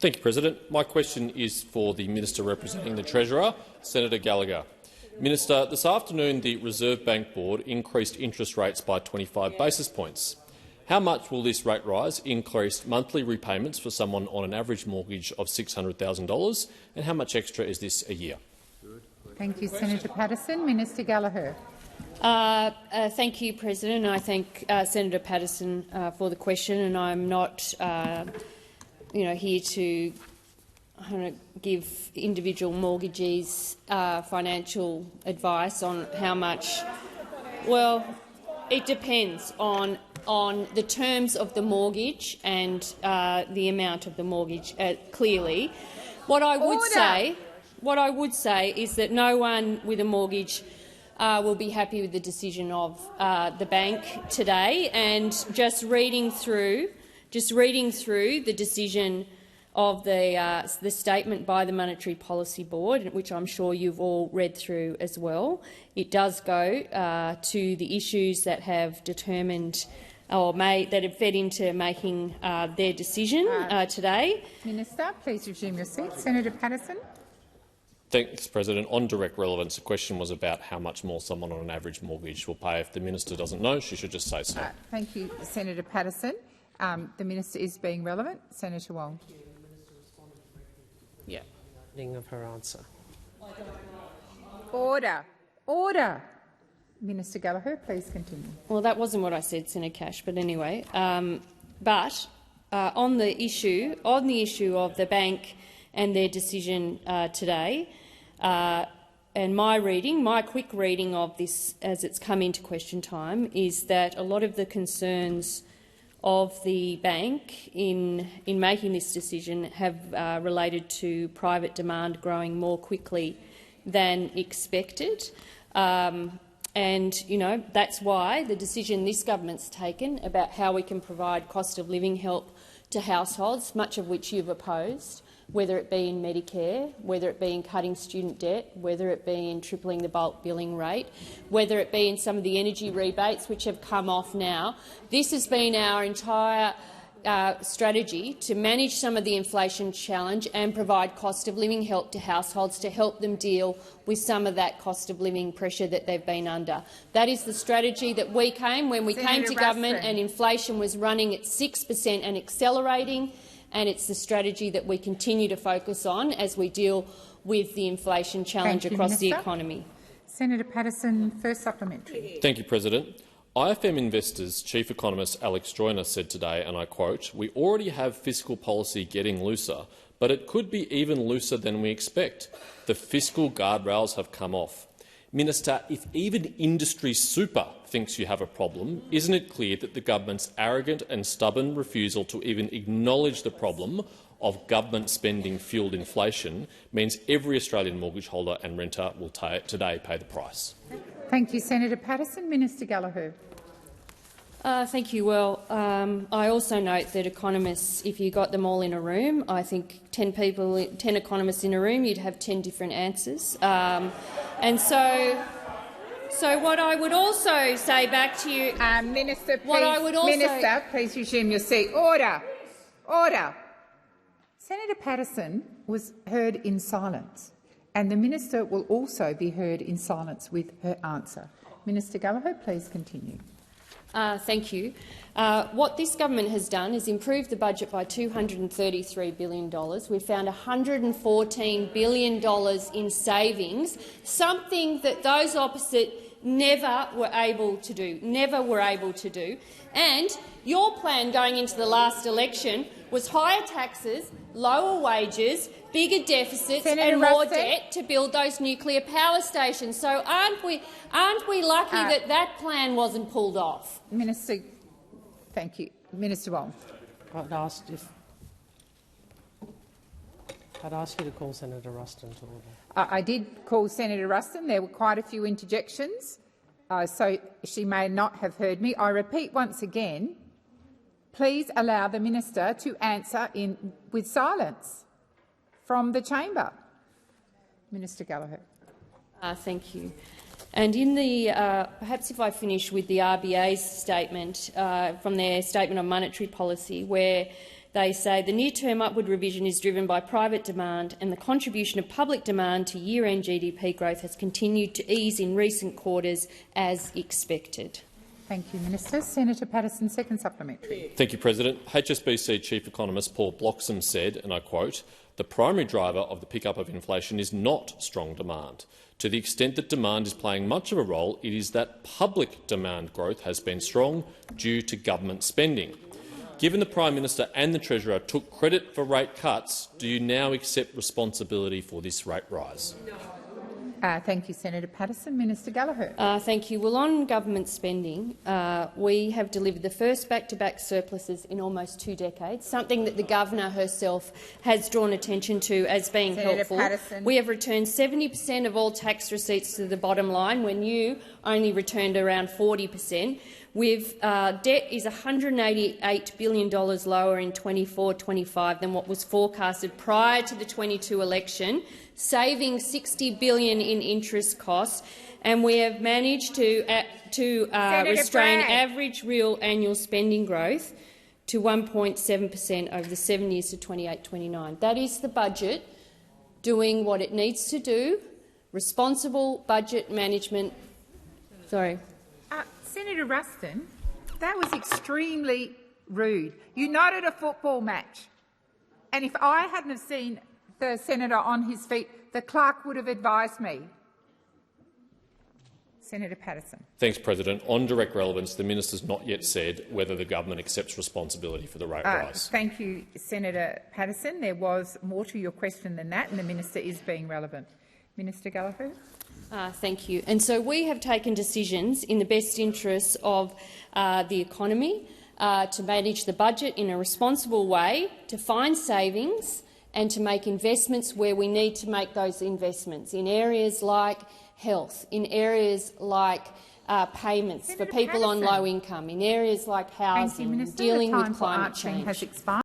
Thank you, President. My question is for the Minister representing the Treasurer, Senator Gallagher. Minister, this afternoon the Reserve Bank Board increased interest rates by 25 basis points. How much will this rate rise increase monthly repayments for someone on an average mortgage of $600,000, and how much extra is this a year? Thank you, Senator Patterson. Minister Gallagher. Thank you, President. I thank Senator Patterson for the question, and I'm not here to give individual mortgagees financial advice on how much. Well, it depends on the terms of the mortgage and the amount of the mortgage. Clearly, what I would say is that no one with a mortgage will be happy with the decision of the bank today. And just reading through the decision of the statement by the Monetary Policy Board, which I'm sure you've all read through as well, it does go to the issues that have determined or that have fed into making their decision today. Minister, please resume your seat. Senator Patterson. Thanks, President. On direct relevance, the question was about how much more someone on an average mortgage will pay. If the minister doesn't know, she should just say so. Thank you, Senator Patterson. The minister is being relevant. Senator Wong. Yeah. Of her answer. Order. Order. Minister Gallagher, please continue. Well, that wasn't what I said, Senator Cash, but anyway. On the issue of the bank and their decision today, and my quick reading of this as it's come into question time is that a lot of the concerns of the bank in making this decision have related to private demand growing more quickly than expected. And that's why the decision this government's taken about how we can provide cost of living help to households, much of which you've opposed, whether it be in Medicare, whether it be in cutting student debt, whether it be in tripling the bulk billing rate, whether it be in some of the energy rebates which have come off now. This has been our entire strategy to manage some of the inflation challenge and provide cost of living help to households to help them deal with some of that cost of living pressure that they've been under. That is the strategy that we came to government and inflation was running at 6% and accelerating, and it's the strategy that we continue to focus on as we deal with the inflation challenge across the economy. Senator Patterson, first supplementary. Thank you, President. IFM Investors Chief Economist Alex Joyner said today, and I quote, "We already have fiscal policy getting looser, but it could be even looser than we expect. The fiscal guardrails have come off." Minister, if even industry super thinks you have a problem, isn't it clear that the government's arrogant and stubborn refusal to even acknowledge the problem of government spending-fuelled inflation means every Australian mortgage holder and renter will today pay the price? Thank you, Senator Patterson. Minister Gallagher. Thank you. Well, I also note that economists, if you got them all in a room, I think 10 economists in a room, you'd have 10 different answers. And so what I would also say back to you, Minister, please resume your seat. Order. Order. Senator Patterson was heard in silence, and the minister will also be heard in silence with her answer. Minister Gallagher, please continue. Thank you. What this government has done is improved the budget by $233 billion. We've found $114 billion in savings, something that those opposite never were able to do. And your plan going into the last election was higher taxes, lower wages, bigger deficits and more debt to build those nuclear power stations. So aren't we lucky that that plan wasn't pulled off? Minister, thank you. Minister Wong. I'd ask you to call Senator Ruston to order. I did call Senator Ruston. There were quite a few interjections, so she may not have heard me. I repeat once again, please allow the minister to answer with silence from the chamber. Minister Gallagher. Thank you. And in the perhaps if I finish with the RBA's statement from their statement on monetary policy, where They say the near-term upward revision is driven by private demand, and the contribution of public demand to year-end GDP growth has continued to ease in recent quarters as expected. Thank you, Minister. Senator Patterson, second supplementary. Thank you, President. HSBC Chief Economist Paul Bloxham said, and I quote, "The primary driver of the pickup of inflation is not strong demand. To the extent that demand is playing much of a role, it is that public demand growth has been strong due to government spending. Given the Prime Minister and the Treasurer took credit for rate cuts, do you now accept responsibility for this rate rise?" Thank you, Senator Patterson. Minister Gallagher. Thank you. Well, on government spending, we have delivered the first back-to-back surpluses in almost 2 decades, something that the Governor herself has drawn attention to as being Senator helpful. Patterson. We have returned 70% of all tax receipts to the bottom line, when you only returned around 40%. Debt is $188 billion lower in 24-25 than what was forecasted prior to the 22 election, saving $60 billion in interest costs, and we have managed to restrain average real annual spending growth to 1.7% over the 7 years to 28-29. That is the budget doing what it needs to do, responsible budget management. Sorry. Senator Ruston, that was extremely rude. You noted a football match, and if I hadn't have seen the senator on his feet, the clerk would have advised me. Senator Patterson. Thanks, President. On direct relevance, the minister's not yet said whether the government accepts responsibility for the rate rise. Thank you, Senator Patterson. There was more to your question than that, and the minister is being relevant. Minister Gallagher. Thank you. And so we have taken decisions in the best interests of the economy to manage the budget in a responsible way, to find savings and to make investments where we need to make those investments, in areas like health, in areas like payments Senator for people Patterson. on low income, in areas like housing, dealing with climate change. Has expired.